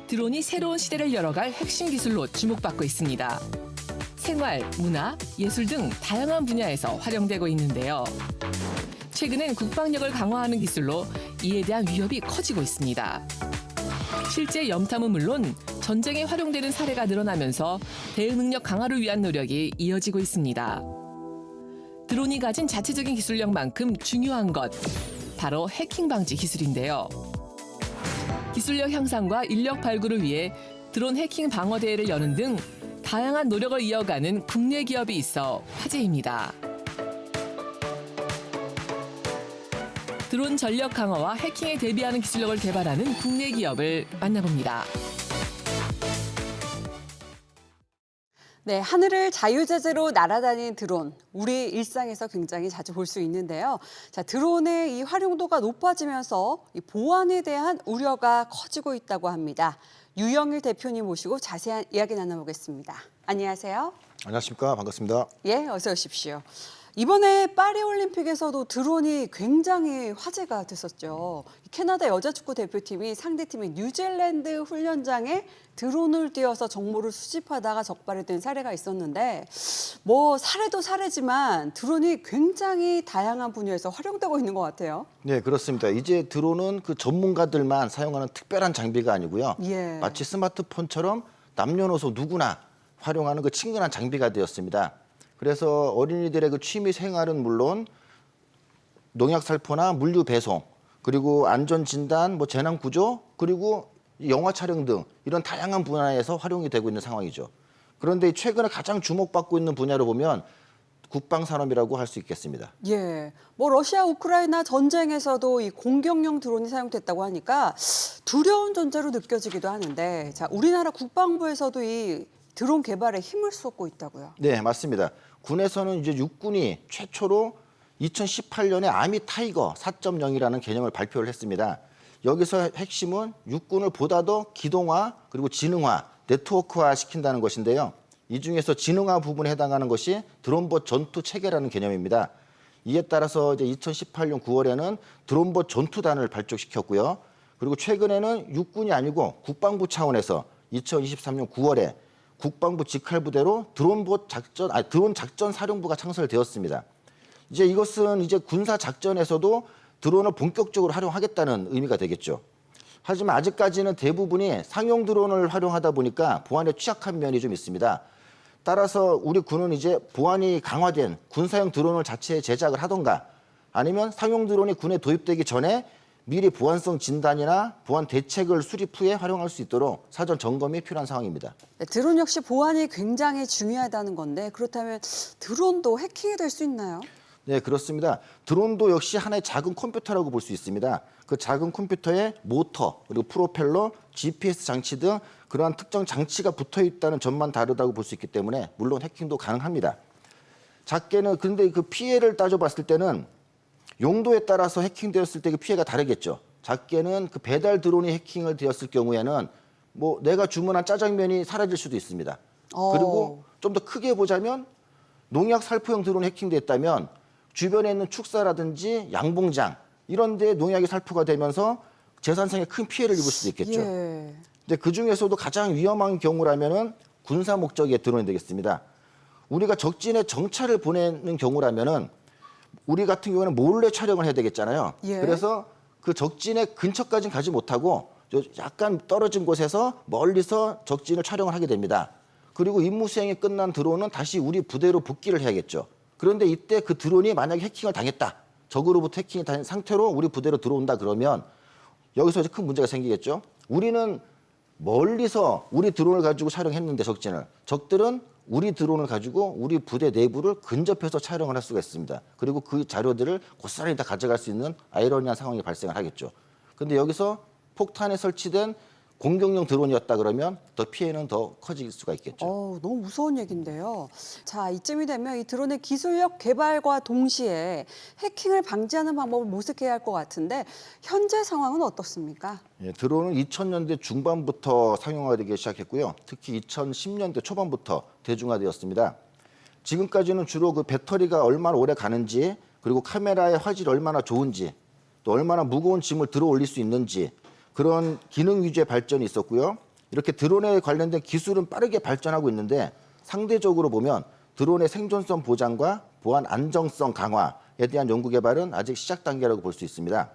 드론이 새로운 시대를 열어갈 핵심 기술로 주목받고 있습니다. 생활, 문화, 예술 등 다양한 분야에서 활용되고 있는데요. 최근엔 국방력을 강화하는 기술로 이에 대한 위협이 커지고 있습니다. 실제 염탐은 물론 전쟁에 활용되는 사례가 늘어나면서 대응 능력 강화를 위한 노력이 이어지고 있습니다. 드론이 가진 자체적인 기술력만큼 중요한 것, 바로 해킹 방지 기술인데요. 기술력 향상과 인력 발굴을 위해 드론 해킹 방어 대회를 여는 등 다양한 노력을 이어가는 국내 기업이 있어 화제입니다. 드론 전력 강화와 해킹에 대비하는 기술력을 개발하는 국내 기업을 만나봅니다. 네, 하늘을 자유자재로 날아다니는 드론, 우리 일상에서 굉장히 자주 볼 수 있는데요. 자, 드론의 이 활용도가 높아지면서 이 보안에 대한 우려가 커지고 있다고 합니다. 유영일 대표님 모시고 자세한 이야기 나눠보겠습니다. 안녕하세요. 안녕하십니까. 반갑습니다. 예, 어서 오십시오. 이번에 파리올림픽에서도 드론이 굉장히 화제가 됐었죠. 캐나다 여자축구 대표팀이 상대팀인 뉴질랜드 훈련장에 드론을 띄워서 정보를 수집하다가 적발이 된 사례가 있었는데 뭐 사례도 사례지만 드론이 굉장히 다양한 분야에서 활용되고 있는 것 같아요. 네, 그렇습니다. 이제 드론은 그 전문가들만 사용하는 특별한 장비가 아니고요. 예. 마치 스마트폰처럼 남녀노소 누구나 활용하는 그 친근한 장비가 되었습니다. 그래서 어린이들의 그 취미 생활은 물론 농약 살포나 물류 배송, 그리고 안전 진단, 뭐 재난 구조, 그리고 영화 촬영 등 이런 다양한 분야에서 활용이 되고 있는 상황이죠. 그런데 최근에 가장 주목받고 있는 분야로 보면 국방 산업이라고 할 수 있겠습니다. 예, 뭐 러시아 우크라이나 전쟁에서도 이 공격용 드론이 사용됐다고 하니까 두려운 존재로 느껴지기도 하는데, 자, 우리나라 국방부에서도 이 드론 개발에 힘을 쏟고 있다고요. 네, 맞습니다. 군에서는 이제 육군이 최초로 2018년에 아미 타이거 4.0이라는 개념을 발표를 했습니다. 여기서 핵심은 육군을 보다 더 기동화 그리고 지능화, 네트워크화 시킨다는 것인데요. 이 중에서 지능화 부분에 해당하는 것이 드론봇 전투 체계라는 개념입니다. 이에 따라서 이제 2018년 9월에는 드론봇 전투단을 발족시켰고요. 그리고 최근에는 육군이 아니고 국방부 차원에서 2023년 9월에 국방부 직할부대로 드론 작전 사령부가 창설되었습니다. 이제 이것은 이제 군사 작전에서도 드론을 본격적으로 활용하겠다는 의미가 되겠죠. 하지만 아직까지는 대부분이 상용 드론을 활용하다 보니까 보안에 취약한 면이 좀 있습니다. 따라서 우리 군은 이제 보안이 강화된 군사용 드론을 자체 제작을 하던가 아니면 상용 드론이 군에 도입되기 전에 미리 보안성 진단이나 보안 대책을 수립 후에 활용할 수 있도록 사전 점검이 필요한 상황입니다. 네, 드론 역시 보안이 굉장히 중요하다는 건데 그렇다면 드론도 해킹이 될 수 있나요? 네, 그렇습니다. 드론도 역시 하나의 작은 컴퓨터라고 볼 수 있습니다. 그 작은 컴퓨터에 모터, 그리고 프로펠러, GPS 장치 등 그러한 특정 장치가 붙어 있다는 점만 다르다고 볼 수 있기 때문에 물론 해킹도 가능합니다. 작게는 근데 그 피해를 따져봤을 때는 용도에 따라서 해킹되었을 때 그 피해가 다르겠죠. 작게는 그 배달 드론이 해킹을 되었을 경우에는 뭐 내가 주문한 짜장면이 사라질 수도 있습니다. 그리고 좀 더 크게 보자면 농약 살포형 드론이 해킹됐다면 주변에 있는 축사라든지 양봉장 이런 데 농약이 살포가 되면서 재산상에 큰 피해를 입을 수도 있겠죠. 예. 근데 그 중에서도 가장 위험한 경우라면은 군사 목적의 드론이 되겠습니다. 우리가 적진에 정찰을 보내는 경우라면은 우리 같은 경우는 몰래 촬영을 해야 되겠잖아요. 예. 그래서 그 적진의 근처까지는 가지 못하고 약간 떨어진 곳에서 멀리서 적진을 촬영을 하게 됩니다. 그리고 임무 수행이 끝난 드론은 다시 우리 부대로 복귀를 해야겠죠. 그런데 이때 그 드론이 만약에 해킹을 당했다. 적으로부터 해킹이 된 상태로 우리 부대로 들어온다 그러면 여기서 이제 큰 문제가 생기겠죠. 우리는 멀리서 우리 드론을 가지고 촬영했는데 적들은 우리 드론을 가지고 우리 부대 내부를 근접해서 촬영을 할 수가 있습니다. 그리고 그 자료들을 고스란히 다 가져갈 수 있는 아이러니한 상황이 발생을 하겠죠. 그런데 여기서 폭탄에 설치된 공격용 드론이었다 그러면 더 피해는 더 커질 수가 있겠죠. 너무 무서운 얘기인데요. 자, 이쯤이 되면 이 드론의 기술력 개발과 동시에 해킹을 방지하는 방법을 모색해야 할 것 같은데 현재 상황은 어떻습니까? 예, 드론은 2000년대 중반부터 상용화되기 시작했고요. 특히 2010년대 초반부터 대중화되었습니다. 지금까지는 주로 그 배터리가 얼마나 오래 가는지 그리고 카메라의 화질이 얼마나 좋은지 또 얼마나 무거운 짐을 들어 올릴 수 있는지 그런 기능 위주의 발전이 있었고요. 이렇게 드론에 관련된 기술은 빠르게 발전하고 있는데 상대적으로 보면 드론의 생존성 보장과 보안 안정성 강화에 대한 연구 개발은 아직 시작 단계라고 볼 수 있습니다.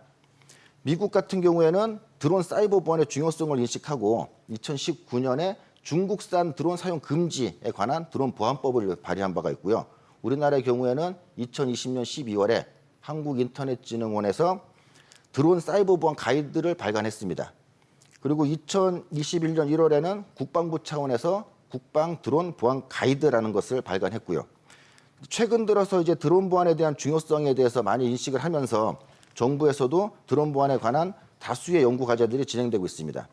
미국 같은 경우에는 드론 사이버 보안의 중요성을 인식하고 2019년에 중국산 드론 사용 금지에 관한 드론 보안법을 발의한 바가 있고요. 우리나라의 경우에는 2020년 12월에 한국인터넷진흥원에서 드론 사이버 보안 가이드를 발간했습니다. 그리고 2021년 1월에는 국방부 차원에서 국방 드론 보안 가이드라는 것을 발간했고요. 최근 들어서 이제 드론 보안에 대한 중요성에 대해서 많이 인식을 하면서 정부에서도 드론 보안에 관한 다수의 연구 과제들이 진행되고 있습니다.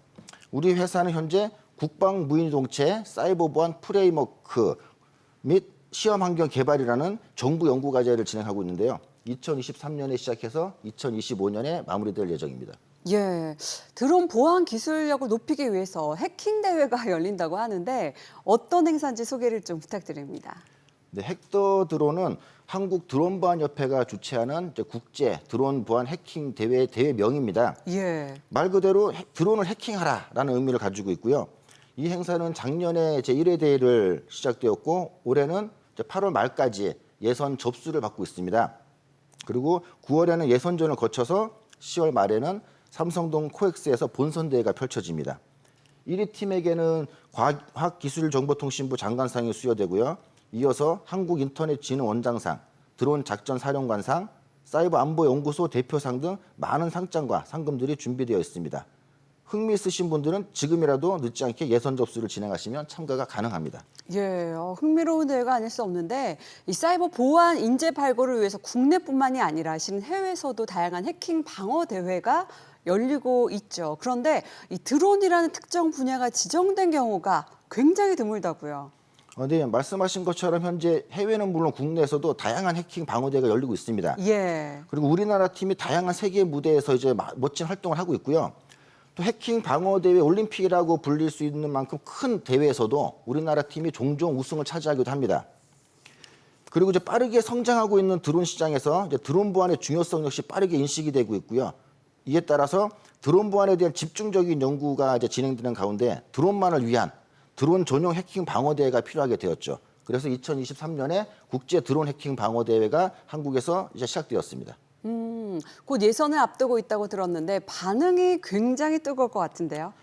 우리 회사는 현재 국방 무인동체 사이버 보안 프레임워크 및 시험 환경 개발이라는 정부 연구 과제를 진행하고 있는데요. 2023년에 시작해서 2025년에 마무리될 예정입니다. 예, 드론 보안 기술력을 높이기 위해서 해킹 대회가 열린다고 하는데 어떤 행사인지 소개를 좀 부탁드립니다. 네, 헥더 드론은 한국 드론 보안 협회가 주최하는 국제 드론 보안 해킹 대회명입니다. 예. 말 그대로 드론을 해킹하라라는 의미를 가지고 있고요. 이 행사는 작년에 제1회 대회를 시작되었고 올해는 8월 말까지 예선 접수를 받고 있습니다. 그리고 9월에는 예선전을 거쳐서 10월 말에는 삼성동 코엑스에서 본선 대회가 펼쳐집니다. 1위 팀에게는 과학기술정보통신부 장관상이 수여되고요. 이어서 한국인터넷진흥원장상, 드론 작전사령관상, 사이버 안보연구소 대표상 등 많은 상장과 상금들이 준비되어 있습니다. 흥미 있으신 분들은 지금이라도 늦지 않게 예선 접수를 진행하시면 참가가 가능합니다. 예, 흥미로운 대회가 아닐 수 없는데 이 사이버 보안 인재 발굴을 위해서 국내뿐만이 아니라 실은 해외에서도 다양한 해킹 방어 대회가 열리고 있죠. 그런데 이 드론이라는 특정 분야가 지정된 경우가 굉장히 드물다고요. 네, 말씀하신 것처럼 현재 해외는 물론 국내에서도 다양한 해킹 방어대회가 열리고 있습니다. 예. 그리고 우리나라 팀이 다양한 세계 무대에서 이제 멋진 활동을 하고 있고요. 또 해킹 방어대회 올림픽이라고 불릴 수 있는 만큼 큰 대회에서도 우리나라 팀이 종종 우승을 차지하기도 합니다. 그리고 이제 빠르게 성장하고 있는 드론 시장에서 이제 드론 보안의 중요성 역시 빠르게 인식이 되고 있고요. 이에 따라서 드론 보안에 대한 집중적인 연구가 이제 진행되는 가운데 드론만을 위한 드론 전용 해킹 방어대회가 필요하게 되었죠. 그래서 2023년에 국제 드론 해킹 방어대회가 한국에서 이제 시작되었습니다. 곧 예선을 앞두고 있다고 들었는데 반응이 굉장히 뜨거울 것 같은데요.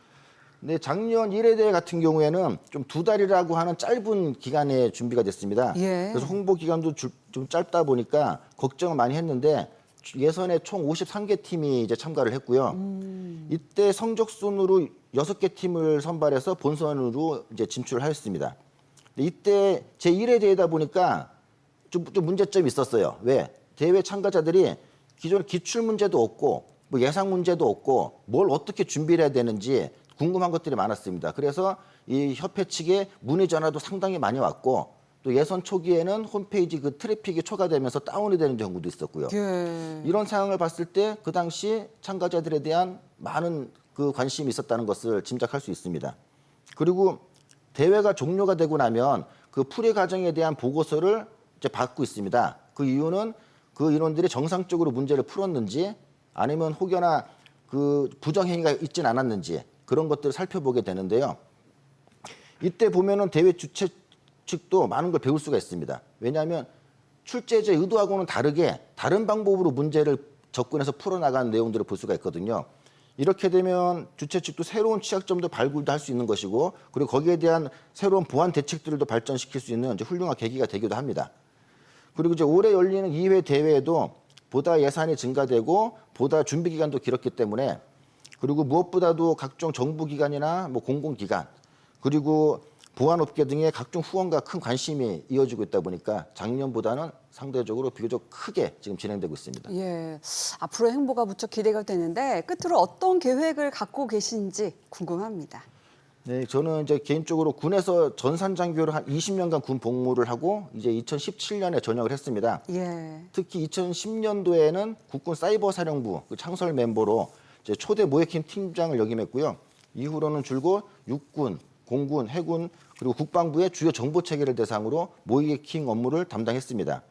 네, 작년 1회 대회 같은 경우에는 좀 2달이라고 하는 짧은 기간에 준비가 됐습니다. 예. 그래서 홍보 기간도 좀 짧다 보니까 걱정을 많이 했는데 예선에 총 53개 팀이 이제 참가를 했고요. 이때 성적 순으로 6개 팀을 선발해서 본선으로 이제 진출을 하였습니다. 이때 제1회 대회다 보니까 좀 문제점이 있었어요. 왜? 대회 참가자들이 기존에 기출 문제도 없고 뭐 예상 문제도 없고 뭘 어떻게 준비를 해야 되는지 궁금한 것들이 많았습니다. 그래서 이 협회 측에 문의 전화도 상당히 많이 왔고 또 예선 초기에는 홈페이지 그 트래픽이 초과되면서 다운이 되는 경우도 있었고요. 예. 이런 상황을 봤을 때 그 당시 참가자들에 대한 많은 그 관심이 있었다는 것을 짐작할 수 있습니다. 그리고 대회가 종료가 되고 나면 그 풀이 과정에 대한 보고서를 이제 받고 있습니다. 그 이유는 그 인원들이 정상적으로 문제를 풀었는지 아니면 혹여나 그 부정행위가 있진 않았는지 그런 것들을 살펴보게 되는데요. 이때 보면은 대회 주최 측도 많은 걸 배울 수가 있습니다. 왜냐하면 출제자의 의도하고는 다르게 다른 방법으로 문제를 접근해서 풀어나가는 내용들을 볼 수가 있거든요. 이렇게 되면 주최 측도 새로운 취약점도 발굴도 할 수 있는 것이고 그리고 거기에 대한 새로운 보완 대책들도 발전시킬 수 있는 이제 훌륭한 계기가 되기도 합니다. 그리고 이제 올해 열리는 2회 대회에도 보다 예산이 증가되고 보다 준비 기간도 길었기 때문에 그리고 무엇보다도 각종 정부기관이나 뭐 공공기관 그리고 보안업계 등의 각종 후원과 큰 관심이 이어지고 있다 보니까 작년보다는 상대적으로 비교적 크게 지금 진행되고 있습니다. 예, 앞으로의 행보가 무척 기대가 되는데 끝으로 어떤 계획을 갖고 계신지 궁금합니다. 네, 저는 이제 개인적으로 군에서 전산장교를 한 20년간 군 복무를 하고 이제 2017년에 전역을 했습니다. 예. 특히 2010년도에는 국군 사이버사령부 그 창설 멤버로 이제 초대 모해킹 팀장을 역임했고요. 이후로는 줄곧 육군, 공군, 해군 그리고 국방부의 주요 정보 체계를 대상으로 모해킹 업무를 담당했습니다.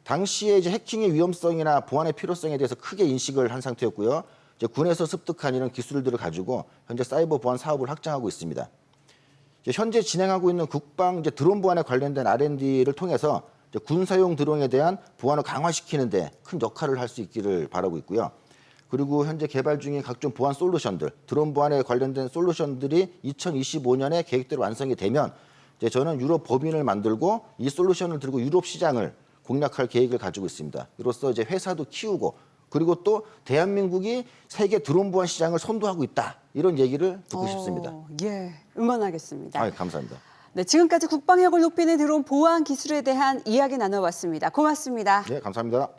당시에 이제 해킹의 위험성이나 보안의 필요성에 대해서 크게 인식을 한 상태였고요. 이제 군에서 습득한 이런 기술들을 가지고 현재 사이버 보안 사업을 확장하고 있습니다. 이제 현재 진행하고 있는 국방 이제 드론 보안에 관련된 R&D를 통해서 이제 군사용 드론에 대한 보안을 강화시키는 데 큰 역할을 할 수 있기를 바라고 있고요. 그리고 현재 개발 중인 각종 보안 솔루션들, 드론 보안에 관련된 솔루션들이 2025년에 계획대로 완성이 되면 이제 저는 유럽 법인을 만들고 이 솔루션을 들고 유럽 시장을 공략할 계획을 가지고 있습니다. 이로써 이제 회사도 키우고 그리고 또 대한민국이 세계 드론 보안 시장을 선도하고 있다. 이런 얘기를 듣고 싶습니다. 예, 응원하겠습니다. 아, 감사합니다. 네, 지금까지 국방력을 높이는 드론 보안 기술에 대한 이야기 나눠봤습니다. 고맙습니다. 네, 감사합니다.